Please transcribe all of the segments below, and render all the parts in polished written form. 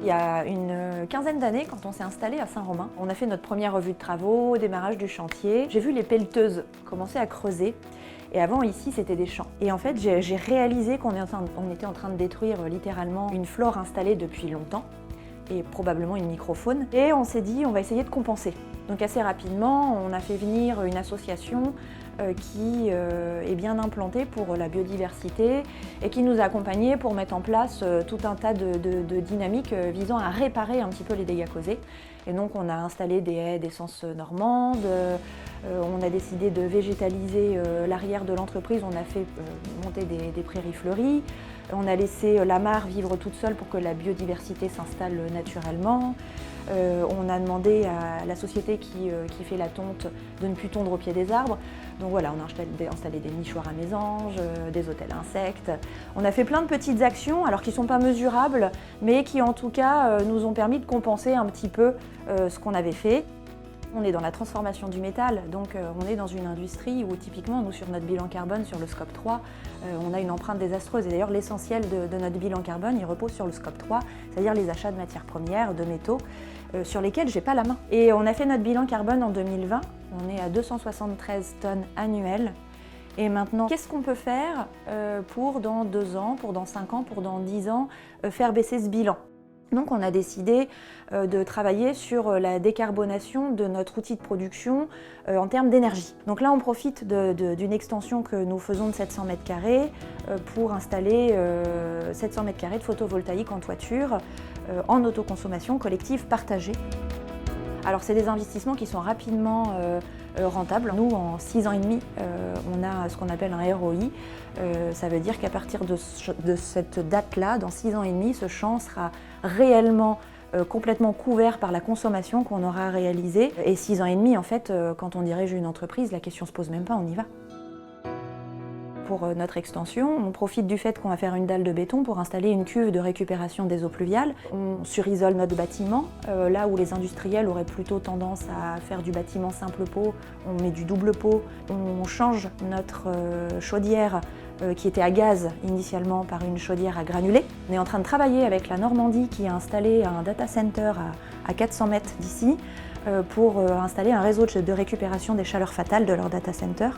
y a une quinzaine d'années, quand on s'est installé à Saint-Romain. On a fait notre première revue de travaux, démarrage du chantier. J'ai vu les pelleteuses commencer à creuser. Et avant, ici, c'était des champs. Et en fait, j'ai réalisé qu'on était en train de détruire littéralement une flore installée depuis longtemps, et probablement une microfaune. Et on s'est dit, on va essayer de compenser. Donc assez rapidement, on a fait venir une association qui est bien implantée pour la biodiversité et qui nous a accompagnés pour mettre en place tout un tas de dynamiques visant à réparer un petit peu les dégâts causés. Et donc on a installé des haies d'essence normande, on a décidé de végétaliser l'arrière de l'entreprise, on a fait monter des prairies fleuries, on a laissé la mare vivre toute seule pour que la biodiversité s'installe naturellement. On a demandé à la société qui fait la tonte de ne plus tondre au pied des arbres. Donc voilà, on a installé des nichoirs à mésanges, des hôtels insectes. On a fait plein de petites actions, alors qui ne sont pas mesurables, mais qui en tout cas nous ont permis de compenser un petit peu ce qu'on avait fait. On est dans la transformation du métal, donc on est dans une industrie où typiquement, nous sur notre bilan carbone, sur le scope 3, on a une empreinte désastreuse. Et d'ailleurs, l'essentiel de notre bilan carbone, il repose sur le scope 3, c'est-à-dire les achats de matières premières, de métaux, sur lesquels j'ai pas la main. Et on a fait notre bilan carbone en 2020, on est à 273 tonnes annuelles. Et maintenant, qu'est-ce qu'on peut faire pour dans 2 ans, pour dans 5 ans, pour dans 10 ans, faire baisser ce bilan ? Donc on a décidé de travailler sur la décarbonation de notre outil de production en termes d'énergie. Donc là on profite d'une extension que nous faisons de 700 m² pour installer 700 m² de photovoltaïque en toiture en autoconsommation collective partagée. Alors c'est des investissements qui sont rapidement rentables. Nous, en 6 ans et demi, on a ce qu'on appelle un ROI. Ça veut dire qu'à partir de cette date-là, dans 6 ans et demi, ce champ sera réellement complètement couvert par la consommation qu'on aura réalisée. Et 6 ans et demi, en fait, quand on dirige une entreprise, la question ne se pose même pas, on y va. Pour notre extension, on profite du fait qu'on va faire une dalle de béton pour installer une cuve de récupération des eaux pluviales. On surisole notre bâtiment, là où les industriels auraient plutôt tendance à faire du bâtiment simple pot, on met du double pot. On change notre chaudière qui était à gaz initialement par une chaudière à granulés. On est en train de travailler avec la Normandie qui a installé un data center à 400 mètres d'ici pour installer un réseau de récupération des chaleurs fatales de leur data center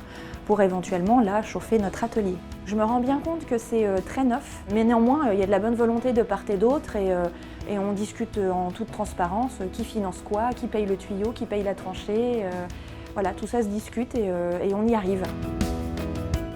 pour éventuellement là chauffer notre atelier. Je me rends bien compte que c'est très neuf, mais néanmoins il y a de la bonne volonté de part et d'autre et on discute en toute transparence qui finance quoi, qui paye le tuyau, qui paye la tranchée. Voilà, tout ça se discute et on y arrive.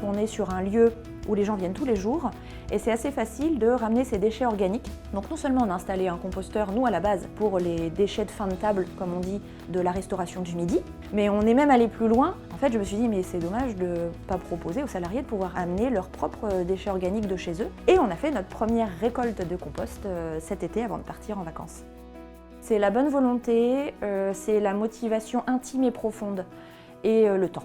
On est sur un lieu où les gens viennent tous les jours et c'est assez facile de ramener ces déchets organiques. Donc non seulement on a installé un composteur, nous à la base, pour les déchets de fin de table, comme on dit, de la restauration du midi, mais on est même allé plus loin. En fait, je me suis dit, mais c'est dommage de ne pas proposer aux salariés de pouvoir amener leurs propres déchets organiques de chez eux. Et on a fait notre première récolte de compost cet été avant de partir en vacances. C'est la bonne volonté, c'est la motivation intime et profonde et le temps.